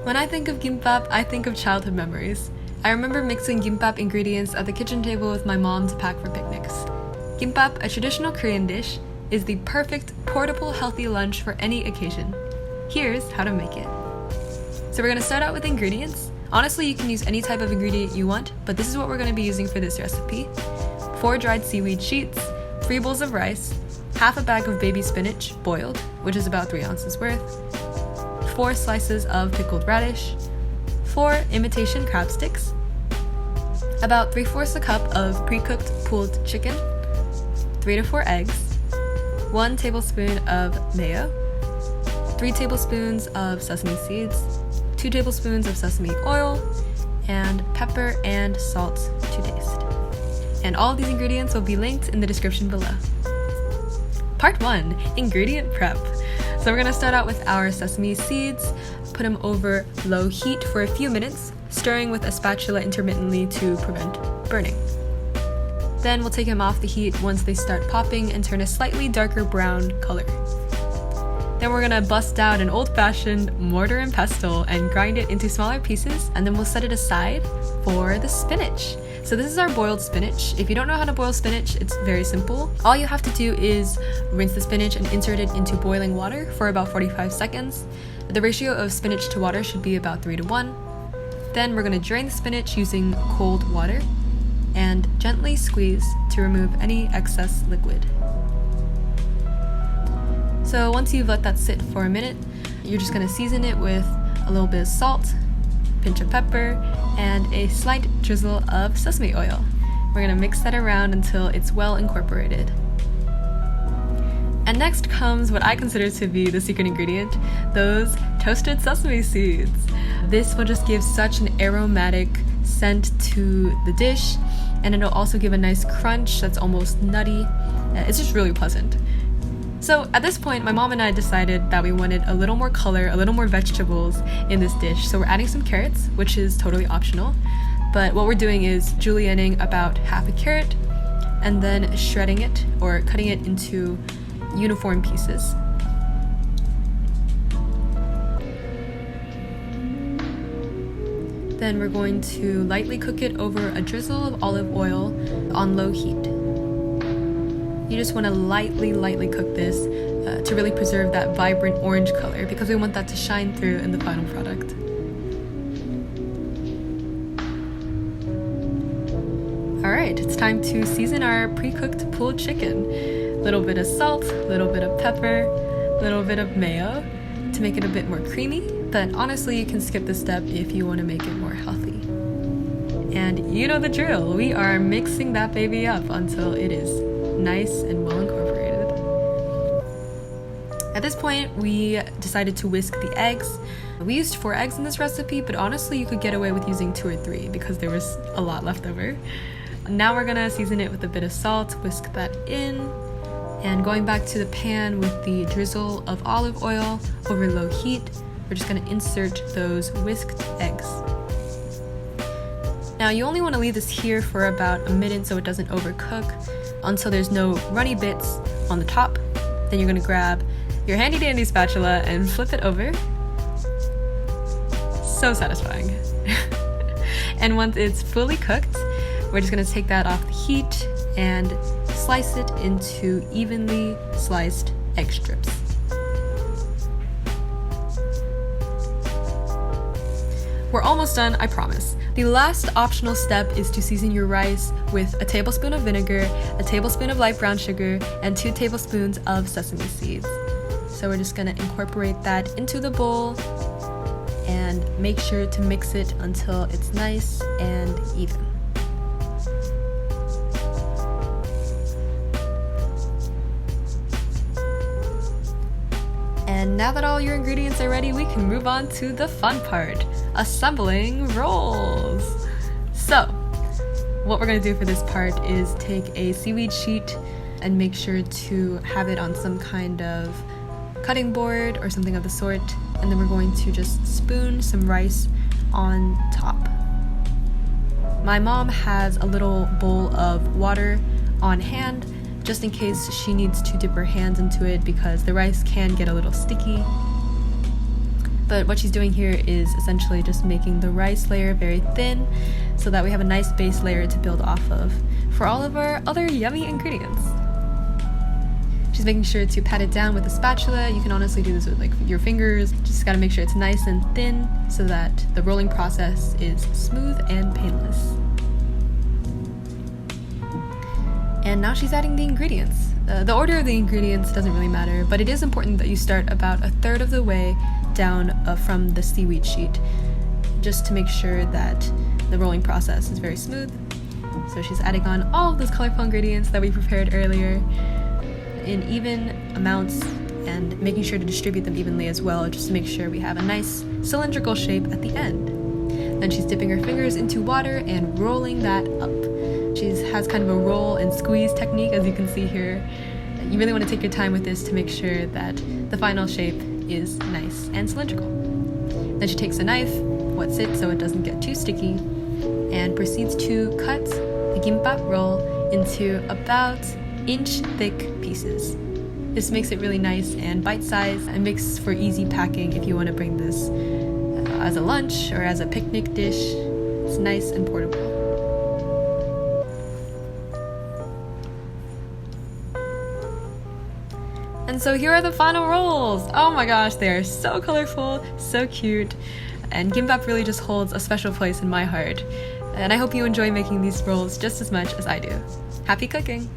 When I think of kimbap, I think of childhood memories. I remember mixing kimbap ingredients at the kitchen table with my mom to pack for picnics. Kimbap, a traditional Korean dish, is the perfect portable healthy lunch for any occasion. Here's how to make it. So we're going to start out with ingredients. Honestly, you can use any type of ingredient you want, but this is what we're going to be using for this recipe. 4 dried seaweed sheets, 3 bowls of rice, half a bag of baby spinach, boiled, which is about 3 ounces worth, 4 slices of pickled radish, 4 imitation crab sticks, about 3/4 a cup of pre-cooked pulled chicken, 3 to 4 eggs, 1 tablespoon of mayo, 3 tablespoons of sesame seeds, 2 tablespoons of sesame oil, and pepper and salt to taste. And all of these ingredients will be linked in the description below. Part 1, ingredient prep. So we're going to start out with our sesame seeds, put them over low heat for a few minutes, stirring with a spatula intermittently to prevent burning. Then we'll take them off the heat once they start popping and turn a slightly darker brown color. Then we're gonna bust out an old-fashioned mortar and pestle and grind it into smaller pieces, and then we'll set it aside for the spinach. So this is our boiled spinach. If you don't know how to boil spinach, it's very simple. All you have to do is rinse the spinach and insert it into boiling water for about 45 seconds. The ratio of spinach to water should be about 3 to 1. Then we're gonna drain the spinach using cold water and gently squeeze to remove any excess liquid. So once you've let that sit for a minute, you're just gonna season it with a little bit of salt, pinch of pepper, and a slight drizzle of sesame oil. We're gonna mix that around until it's well incorporated. And next comes what I consider to be the secret ingredient, those toasted sesame seeds. This will just give such an aromatic scent to the dish, and it'll also give a nice crunch that's almost nutty. It's just really pleasant. So at this point, my mom and I decided that we wanted a little more color, a little more vegetables in this dish. So we're adding some carrots, which is totally optional. But what we're doing is julienning about half a carrot and then shredding it or cutting it into uniform pieces. Then we're going to lightly cook it over a drizzle of olive oil on low heat. You just want to lightly cook this to really preserve that vibrant orange color because we want that to shine through in the final product. Alright, it's time to season our pre-cooked pulled chicken. Little bit of salt, little bit of pepper, little bit of mayo to make it a bit more creamy, but honestly you can skip this step if you want to make it more healthy. And you know the drill, we are mixing that baby up until it is nice and well incorporated. At this point, we decided to whisk the eggs. We used 4 eggs in this recipe, but honestly you could get away with using 2 or 3 because there was a lot left over. Now we're gonna season it with a bit of salt, whisk that in, and going back to the pan with the drizzle of olive oil over low heat, we're just gonna insert those whisked eggs. Now you only want to leave this here for about a minute so it doesn't overcook until there's no runny bits on the top. Then you're going to grab your handy dandy spatula and flip it over. So satisfying. And once it's fully cooked, we're just going to take that off the heat and slice it into evenly sliced egg strips. We're almost done, I promise. The last optional step is to season your rice with a tablespoon of vinegar, a tablespoon of light brown sugar, and 2 tablespoons of sesame seeds. So we're just gonna incorporate that into the bowl and make sure to mix it until it's nice and even. And now that all your ingredients are ready, we can move on to the fun part, assembling rolls. So, what we're going to do for this part is take a seaweed sheet and make sure to have it on some kind of cutting board or something of the sort, and then we're going to just spoon some rice on top. My mom has a little bowl of water on hand just in case she needs to dip her hands into it because the rice can get a little sticky. But what she's doing here is essentially just making the rice layer very thin so that we have a nice base layer to build off of for all of our other yummy ingredients. She's making sure to pat it down with a spatula. You can honestly do this with like your fingers. Just gotta make sure it's nice and thin so that the rolling process is smooth and painless. And now she's adding the ingredients. The order of the ingredients doesn't really matter, but it is important that you start about a third of the way down from the seaweed sheet, just to make sure that the rolling process is very smooth. So she's adding on all of those colorful ingredients that we prepared earlier in even amounts and making sure to distribute them evenly as well, just to make sure we have a nice cylindrical shape at the end. Then she's dipping her fingers into water and rolling that up. She has kind of a roll and squeeze technique, as you can see here. You really want to take your time with this to make sure that the final shape is nice and cylindrical. Then she takes a knife, wets it so it doesn't get too sticky, and proceeds to cut the gimbap roll into about inch-thick pieces. This makes it really nice and bite-sized and makes for easy packing if you want to bring this as a lunch or as a picnic dish. It's nice and portable. And so here are the final rolls! Oh my gosh, they are so colorful, so cute, and gimbap really just holds a special place in my heart. And I hope you enjoy making these rolls just as much as I do. Happy cooking!